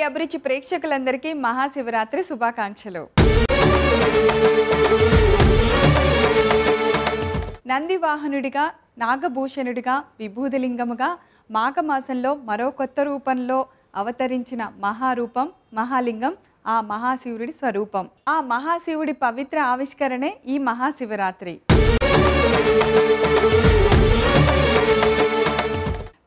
అభిరుచి ప్రేక్షకులందరికీ మహాశివరాత్రి శుభాకాంక్షలు. నంది వాహనుడిగా, నాగభూషణుడిగా, విభూతిలింగముగా మాఘమాసంలో మరో కొత్త రూపంలో అవతరించిన మహారూపం మహాలింగం ఆ మహాశివుడి స్వరూపం. ఆ మహాశివుడి పవిత్ర ఆవిష్కరణే ఈ మహాశివరాత్రి.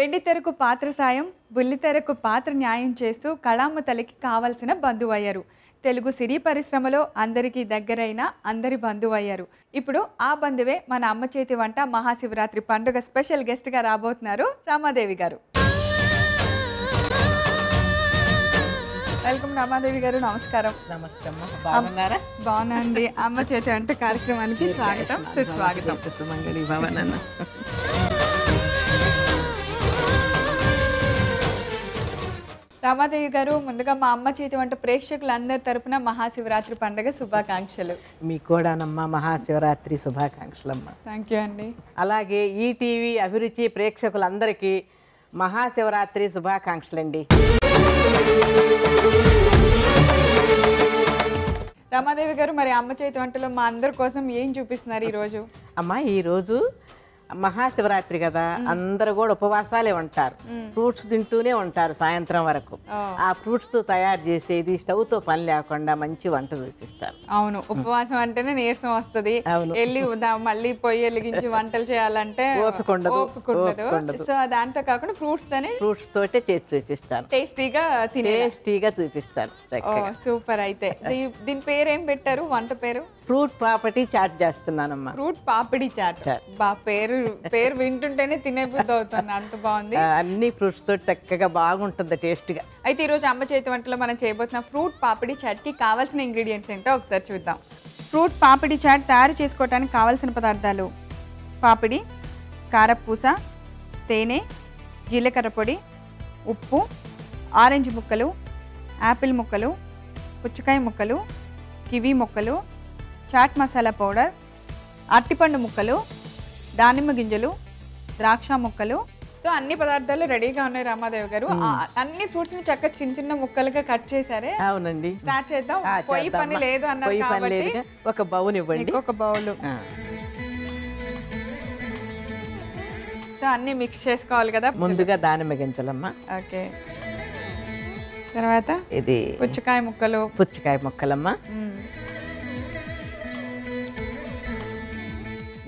వెండితెరకు పాత్ర సాయం, బుల్లితెరకు పాత్ర న్యాయం చేస్తూ కళామ తల్లికి కావాల్సిన బంధువయ్యారు. తెలుగు సినీ పరిశ్రమలో అందరికీ దగ్గరైన అందరి బంధువయ్యారు. ఇప్పుడు ఆ బంధువే మన అమ్మ చేతి వంట మహాశివరాత్రి పండుగ స్పెషల్ గెస్ట్గా రాబోతున్నారు రమాదేవి గారు. వెల్కమ్ రమాదేవి గారు. నమస్కారం. నమస్తే. బాగున్నారా? బాగున్నా అండి. అమ్మ చేతి వంట కార్యక్రమానికి స్వాగతం, సుస్వాగతం. సుమంగళి భవనన్న. రమాదేవి గారు, ముందుగా మా అమ్మ చేతి వంట ప్రేక్షకులందరి తరపున మహాశివరాత్రి పండుగ శుభాకాంక్షలు. మీకు కూడానమ్మా మహాశివరాత్రి శుభాకాంక్షలమ్మా. థ్యాంక్ యూ అండి. అలాగే ఈటీవీ అభిరుచి ప్రేక్షకులందరికీ మహాశివరాత్రి శుభాకాంక్షలండి. రమాదేవి గారు, మరి అమ్మ చేతి వంటలో మా అందరి కోసం ఏం చూపిస్తున్నారు ఈరోజు? అమ్మా, ఈరోజు మహాశివరాత్రి కదా, అందరూ కూడా ఉపవాసాలే ఉంటారు. ఫ్రూట్స్ తింటూనే ఉంటారు సాయంత్రం వరకు. ఆ ఫ్రూట్స్ తో తయారు చేసేది, స్టవ్ తో పని లేకుండా మంచి వంట చూపిస్తారు. అవును, ఉపవాసం అంటేనే నీరసం వస్తుంది. వెళ్ళి మళ్ళీ పొయ్యి వెలిగించి వంటలు చేయాలంటే ఓపిక. సో దాంతో కాకుండా ఫ్రూట్స్ తోటే చేసి చూపిస్తాను. టేస్టీగా చూపిస్తాను. సూపర్. అయితే దీని పేరు ఏం పెట్టారు? వంట పేరు? ఫ్రూట్ పాపడి చాట్ చేస్తున్నానమ్మా. ఫ్రూట్ పాపిడి చాట్. బా, పేరు వింటుంటేనే తినేబుద్ధి అవుతుంది, అంత బాగుంది. అన్ని ఫ్రూట్స్ తోటి చక్కగా బాగుంటుంది, టేస్ట్ గా. అయితే ఈరోజు అమ్మ చేతి వంటలో మనం చేయబోతున్న ఫ్రూట్ పాపిడి చాట్ కి కావాల్సిన ఇంగ్రీడియంట్స్ ఏంటో ఒకసారి చూద్దాం. ఫ్రూట్ పాపిడి చాట్ తయారు చేసుకోవడానికి కావాల్సిన పదార్థాలు: పాపిడి, కారపూస, తేనె, జీలకర్ర పొడి, ఉప్పు, ఆరెంజ్ ముక్కలు, యాపిల్ ముక్కలు, పుచ్చకాయ ముక్కలు, కివీ ముక్కలు, చాట్ మసాలా పౌడర్, అరటిపండు ముక్కలు, దానిమ్మ గింజలు, ద్రాక్ష ముక్కలు. సో అన్ని పదార్థాలు రెడీగా ఉన్నాయి రమాదేవి గారు. అన్ని ఫ్రూట్స్ ని చక్కగా చిన్న చిన్న ముక్కలుగా కట్ చేశారే. అవునండి. స్టార్ట్ చేద్దాం. పొయ్యి పని లేదు అన్నారు కాబట్టి ఒక బౌల్ ఇవ్వండి. ఒక బౌల్. సో అన్ని మిక్స్ చేసుకోవాలి కదా. ముందుగా దానిమ్మ గింజలమ్మా. ఓకే. తర్వాత ఇది పుచ్చకాయ ముక్కలమ్మా.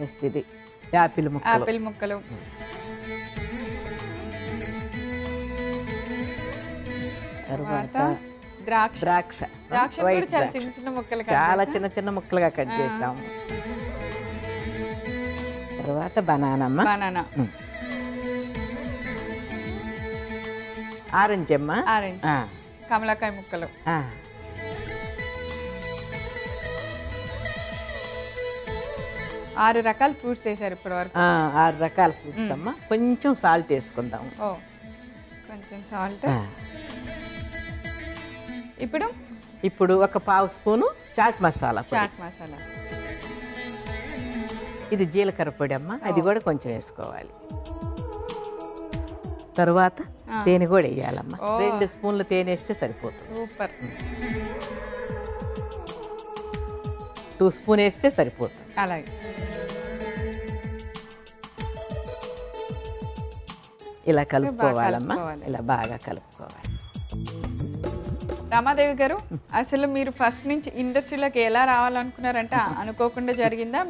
నెక్స్ట్ ఇది యాపిల్ ముక్కలు. తర్వాత ద్రాక్ష చాలా చిన్న చిన్న ముక్కలుగా కట్ చేసాము. తర్వాత బనానా, ఆరెంజ్ అమ్మా, కమలాకాయ ముక్కలు. 6 రకాల ఫ్రూట్స్ వేసారు ఇప్పటి వరకు. 6 రకాల ఫ్రూట్స్ అమ్మా. కొంచెం సాల్ట్ వేసుకుందాం. కొంచెం సాల్ట్. ఇప్పుడు ఒక పావు స్పూను చాట్ మసాలా. ఇది జీలకర్ర పొడి అమ్మా, అది కూడా కొంచెం వేసుకోవాలి. తర్వాత తేనె కూడా వేయాలమ్మా. 2 స్పూన్లు తేనె వేస్తే సరిపోతుంది. సూపర్. 2 స్పూన్ వేస్తే సరిపోతుంది. అలాగే ఇలా కలుపుకోవాలమ్మా. ఇలా బాగా కలుపుకోవాలి. రమాదేవి గారు, అసలు మీరు ఫస్ట్ నుంచి ఇండస్ట్రీలోకి ఎలా రావాలనుకున్నారంటే అనుకోకుండా జరిగిందా?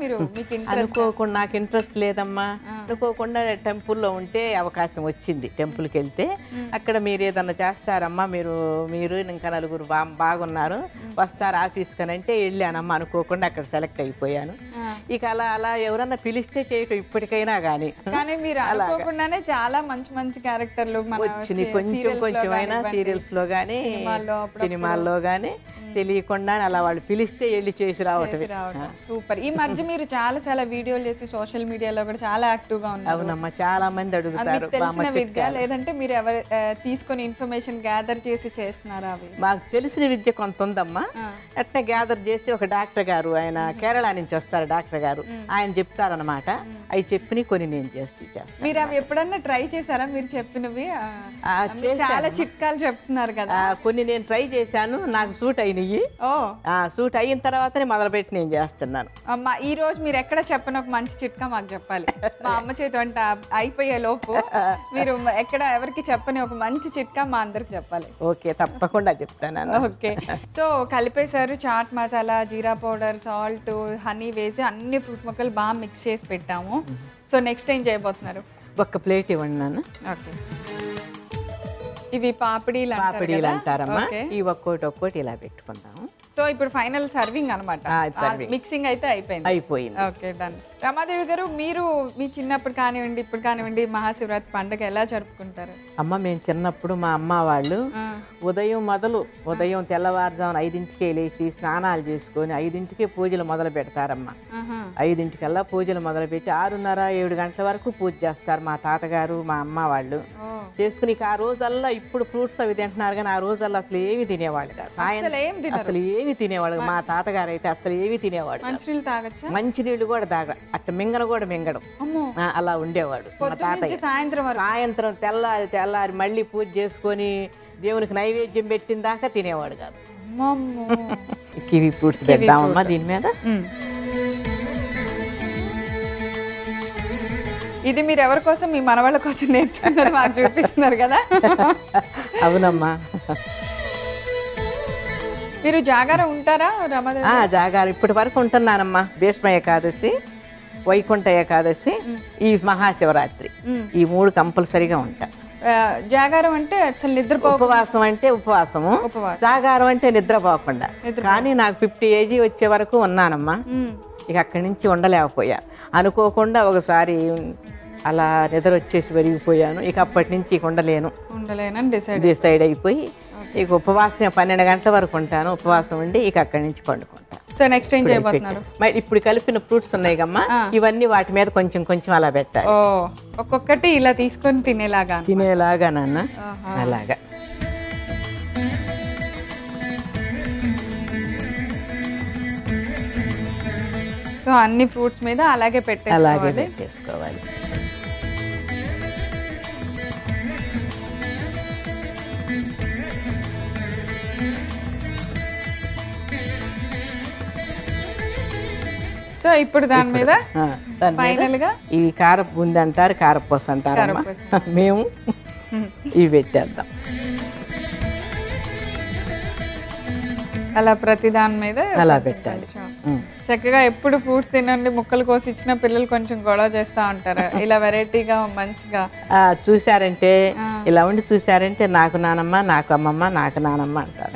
నాకు ఇంట్రెస్ట్ లేదమ్మా. అనుకోకుండా టెంపుల్లో ఉంటే అవకాశం వచ్చింది. టెంపుల్కి వెళ్తే అక్కడ మీరు ఏదన్నా చేస్తారమ్మా, మీరు ఇంకా నలుగురు బాగున్నారు, వస్తారు ఆఫీస్కి అని అంటే వెళ్ళానమ్మా. అనుకోకుండా అక్కడ సెలెక్ట్ అయిపోయాను. ఇక అలా ఎవరన్నా పిలిస్తే చేయటం ఇప్పటికైనా కానీ మీరు అనుకోకుండానే చాలా మంచి క్యారెక్టర్లు వచ్చినాయి. కొంచెం అయినా సీరియల్స్ లో కానీ సినిమాల్లో గానీ తెలియకుండా అలా వాళ్ళు పిలిస్తే వెళ్ళి చేసి రావటమే. సూపర్. ఈ మధ్య మీరు చాలా వీడియోలు చేసి సోషల్ మీడియాలో కూడా చాలా యాక్టివ్ గా ఉన్నారు. అవునమ్మా, చాలా మంది అడుగుతారు. తెలిసిన విద్య లేదంటే మీరు ఎవరు తీసుకొని ఇన్ఫర్మేషన్ గ్యాదర్ చేసి చేస్తున్నారా? మాకు తెలిసిన విద్య కొంత ఉందమ్మా. అట్లా గ్యాదర్ చేసి ఒక డాక్టర్ గారు, ఆయన కేరళ నుంచి వస్తారు డాక్టర్ గారు, ఆయన చెప్తారనమాట. అవి చెప్పినవి కొన్ని నేను చేస్తాను. మీరు అవి ఎప్పుడన్నా ట్రై చేశారా? మీరు చెప్పినవి చాలా చిట్కాలు చెప్తున్నారు కదా. కొన్ని నేను ట్రై చేశాను, నాకు సూట్ అయినవి. సూట్ అయిన తర్వాతనే మొదలుపెట్టి నేను చేస్తున్నాను. అమ్మ ఈ రోజు మీరు ఎక్కడ చెప్పిన ఒక మంచి చిట్కా మాకు చెప్పాలి. మా అమ్మ చేతి వంట అయిపోయే లోపు మీరు ఎక్కడ ఎవరికి చెప్పని ఒక మంచి చిట్కా మా అందరికి చెప్పాలి. ఓకే, తప్పకుండా చెప్తాను. ఓకే, సో కలిపేశారు. చాట్ మసాలా, జీరా పౌడర్, సాల్ట్, హనీ వేసి అన్ని ఫ్రూట్ ముక్కలు బాగా మిక్స్ చేసి పెట్టాము. సో నెక్స్ట్ ఏం చేయబోతున్నారు? ఒక్క ప్లేట్ ఇవ్వండి నాన్న. ఓకే, ఇవి పాపిడీలు అంటారమ్మా. ఇవి ఒక్కోటి ఇలా పెట్టుకుందాము. సో ఇప్పుడు ఫైనల్ సర్వింగ్ అనమాట. మిక్సింగ్ అయితే అయిపోయింది. Okay, done. రమాదేవి గారు, మీరు మీ చిన్నప్పుడు కానివ్వండి ఇప్పుడు కానివ్వండి మహాశివరాత్రి పండుగ ఎలా జరుపుకుంటారు? అమ్మ మేము చిన్నప్పుడు మా అమ్మ వాళ్ళు ఉదయం తెల్లవారుజామున 5ంటికే లేచి స్నానాలు చేసుకొని 5ంటికే పూజలు మొదలు పెడతారమ్మా. 5ంటికల్లా పూజలు మొదలుపెట్టి 6:30, 7 గంటల వరకు పూజ చేస్తారు మా తాతగారు మా అమ్మ వాళ్ళు చేసుకుని. ఆ రోజల్లా ఇప్పుడు ఫ్రూట్స్ అవి తింటున్నారు కానీ ఆ రోజల్లా అసలు ఏమి తినేవాళ్ళు కాదు. అసలు ఏమి తినేవాడు మా తాతగారు అయితే అసలు ఏమి తినేవాడు. మంచినీళ్ళు కూడా తాగ అట్ట మింగన కూడా మింగడం అలా ఉండేవాడు మా తాతయ్య. సాయంత్రం తెల్లారి మళ్ళీ పూజ చేసుకొని దేవునికి నైవేద్యం పెట్టిన దాకా తినేవాడు కాదు. కివి ఫ్రూట్స్ పెడదామమ్మా దీని మీద. ఇది మీరు ఎవరి కోసం? మీ మనవాళ్ళ కోసం నేర్చుకున్నారు, మాకు చూపిస్తున్నారు కదా. అవునమ్మా. మీరు జాగారం ఉంటారా రమాదేవి? జాగారం ఇప్పటి వరకు ఉంటున్నానమ్మా. భీష్మ ఏకాదశి, వైకుంఠ ఏకాదశి, ఈ మహాశివరాత్రి, ఈ 3 కంపల్సరీగా ఉంటా. జాగారం అంటే అసలు ఉపవాసం అంటే ఉపవాసము, జాగారం అంటే నిద్రపోకుండా. కానీ నాకు 50 ఏజీ వచ్చే వరకు ఉన్నానమ్మా. ఇక అక్కడి నుంచి ఉండలేకపోయా. అనుకోకుండా ఒకసారి అలా నిద్ర వచ్చేసి పెరిగిపోయాను. ఇక అప్పటి నుంచి ఇక ఉండలేనని డిసైడ్ అయిపోయి ఇక ఉపవాసం 12 గంటల వరకు ఉంటాను. ఉపవాసం ఉండి ఇక అక్కడి నుంచి పండుకుంటాను. సో నెక్స్ట్ ఏం చేయబోతున్నారు? ఇప్పుడు కలిపిన ఫ్రూట్స్ ఉన్నాయి కమ్మా, ఇవన్నీ వాటి మీద కొంచెం అలా పెట్టాలి. ఒక్కొక్కటి ఇలా తీసుకొని తినేలాగా నాన్న. అలాగా సో అన్ని ఫ్రూట్స్ మీద అలాగే పెట్టేసుకోవాలి. సో ఇప్పుడు దాని మీద ఫైనల్ గా ఈ కారపు బూంది అంటారు, కారపూస అంటారు. మేము ఇవి పెట్టేద్దాం. అలా ప్రతి దాని మీద అలా పెట్టాలి. చక్కగా ఎప్పుడు ఫ్రూట్స్ తినండి ముక్కలు కోసి ఇచ్చిన పిల్లలు కొంచెం గొడవ చేస్తా ఉంటారు. ఇలా వెరైటీగా మంచిగా చూసారంటే, ఇలా ఉండి చూసారంటే నాకు నానమ్మ, నాకు అమ్మమ్మ, నాకు నానమ్మ అంటారు.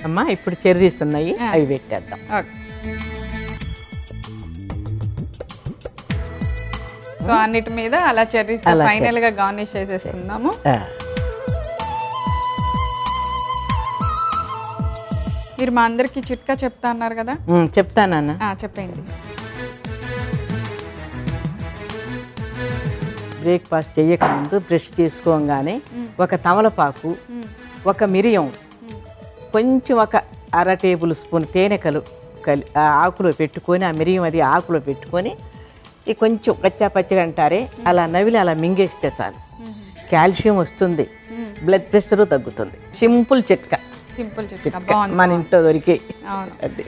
అమ్మా ఇప్పుడు చెర్రీస్ ఉన్నాయి, అవి పెట్టేద్దాం. సో అన్నిటి మీద అలా చెర్రీస్ ఫైనల్ గా గార్నిష్ చేసేసుకుందాము. మీరు మా అందరికి చిట్కా చెప్తా అన్నారు కదా. చెప్తానన్నా. చెప్పండి. బ్రేక్ఫాస్ట్ చేయకముందు బ్రష్ చేసుకోగానే ఒక తమలపాకు, ఒక మిరియం, కొంచెం ఒక 1/2 టేబుల్ స్పూన్ తేనెకలు ఆకులో పెట్టుకొని, ఆ మిరియం అది ఆకులో పెట్టుకొని ఈ కొంచెం పచ్చిగా అంటారే అలా నవిలి అలా మింగేస్తే చాలు. కాల్షియం వస్తుంది, బ్లడ్ ప్రెషర్ తగ్గుతుంది. సింపుల్ చిట్కా మన ఇంట్లో దొరికే.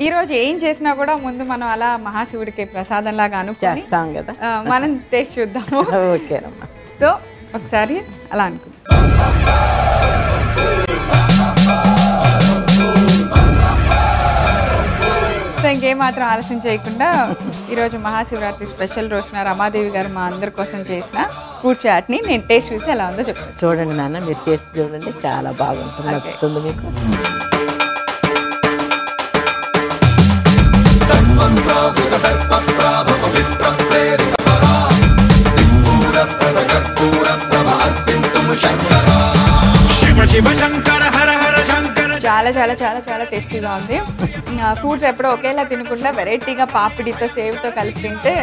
ఈ రోజు ఏం చేసినా కూడా ముందు మనం అలా మహాశివుడికి ప్రసాదం లాగా అనుకుంటాం కదా, మనం టేస్ట్ చూద్దాము. ఓకేనమ్మా. సో ఒకసారి అలా అనుకుందాం. సో ఇంకేమాత్రం ఆలస్యం చేయకుండా ఈరోజు మహాశివరాత్రి స్పెషల్ రోజున రమాదేవి గారు మా అందరి కోసం చేసిన ఫ్రూట్ చాట్ని నేను టేస్ట్ చూసి ఎలా ఉందో చెప్తాను. చూడండి నాన్న, మీరు టేస్ట్ చూడండి, చాలా బాగుంటుంది, నచ్చుతుంది మీకు. చాలా చాలా చాలా చాలా టేస్టీగా ఉంది. ఫ్రూట్స్ ఎప్పుడో ఒకేలా తినకుండా వెరైటీగా పాపిడితో సేవ్తో కలిపి తింటే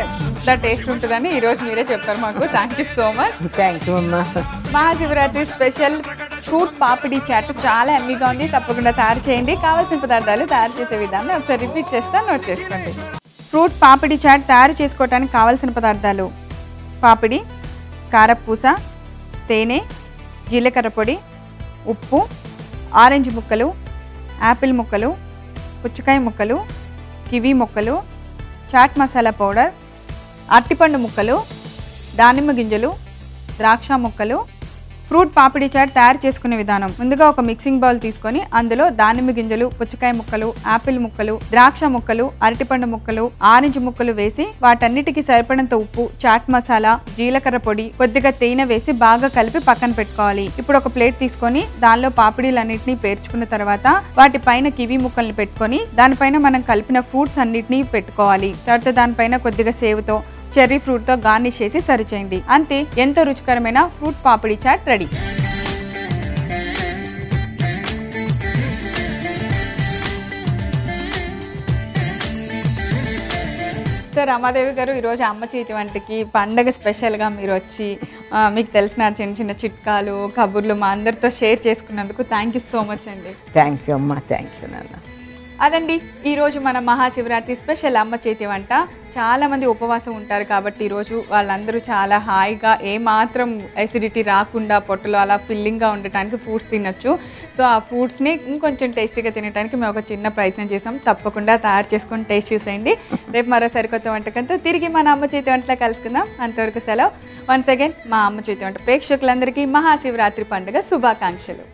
ద టేస్ట్ ఉంటుందని ఈరోజు మీరే చెప్పారు మాకు. Thank you so much. Thank you అమ్మా. Mahashivratri special fruit papdi chat చాలా ఎమ్మీగా ఉంది. తప్పకుండా తయారు చేయండి. కావాల్సిన పదార్థాలు తయారు చేసే విధానం ఒకసారి రిపీట్ చేస్తా, నోట్ చేసుకోండి. ఫ్రూట్ పాపిడి చాట్ తయారు చేసుకోవడానికి కావాల్సిన పదార్థాలు: పాపిడి, కారపూస, తేనె, జీలకర్ర పొడి, ఉప్పు, ఆరెంజ్ ముక్కలు, యాపిల్ ముక్కలు, పుచ్చకాయ ముక్కలు, కివీ ముక్కలు, చాట్ మసాలా పౌడర్, అరటిపండు ముక్కలు, దానిమ్మ గింజలు, ద్రాక్ష ముక్కలు. ఫ్రూట్ పాపిడి చాట్ తయారు చేసుకునే విధానం: ముందుగా ఒక మిక్సింగ్ బౌల్ తీసుకొని అందులో దానిమ్మ గింజలు, పుచ్చకాయ ముక్కలు, యాపిల్ ముక్కలు, ద్రాక్ష ముక్కలు, అరటిపండు ముక్కలు, ఆరెంజ్ ముక్కలు వేసి వాటన్నిటికీ సరిపడంత ఉప్పు, చాట్ మసాలా, జీలకర్ర పొడి, కొద్దిగా తేనె వేసి బాగా కలిపి పక్కన పెట్టుకోవాలి. ఇప్పుడు ఒక ప్లేట్ తీసుకొని దానిలో పాపిడీలన్నింటినీ పేర్చుకున్న తర్వాత వాటి పైన కివీ ముక్కల్ని పెట్టుకొని దానిపైన మనం కలిపిన ఫ్రూట్స్ అన్నిటినీ పెట్టుకోవాలి. తర్వాత దానిపైన కొద్దిగా సేవుతో, చెర్రీ ఫ్రూట్తో గార్నిష్ చేసి సర్వ్ చేయండి. అంతే, ఎంతో రుచికరమైన fruit papdi chat ready. So Ramadevi గారు, ఈరోజు అమ్మ చేతి వంటకి పండగ స్పెషల్గా మీరు వచ్చి మీకు తెలిసిన చిన్న చిన్న చిట్కాలు, కబుర్లు మా అందరితో షేర్ చేసుకున్నందుకు థ్యాంక్ యూ సో మచ్ అండి. థ్యాంక్ యూ అమ్మా, థ్యాంక్ యూ నాన్న. అదండి ఈరోజు మన మహాశివరాత్రి స్పెషల్ అమ్మ చేతి వంట. చాలామంది ఉపవాసం ఉంటారు కాబట్టి ఈరోజు వాళ్ళందరూ చాలా హాయిగా ఏమాత్రం ఎసిడిటీ రాకుండా పొట్టలో అలా ఫిల్లింగ్గా ఉండటానికి ఫ్రూట్స్ తినొచ్చు. సో ఆ ఫ్రూట్స్ని ఇంకొంచెం టేస్టీగా తినడానికి మేము ఒక చిన్న ప్రయత్నం చేసాం. తప్పకుండా తయారు చేసుకొని టేస్ట్ చూసేయండి. రేపు మరో సరికొత్త వంటకంతో తిరిగి మన అమ్మ చేతి వంటలో కలుసుకుందాం. అంతవరకు సెలవు. వన్స్ అగైన్ మా అమ్మ చేతి వంట ప్రేక్షకులందరికీ మహాశివరాత్రి పండుగ శుభాకాంక్షలు.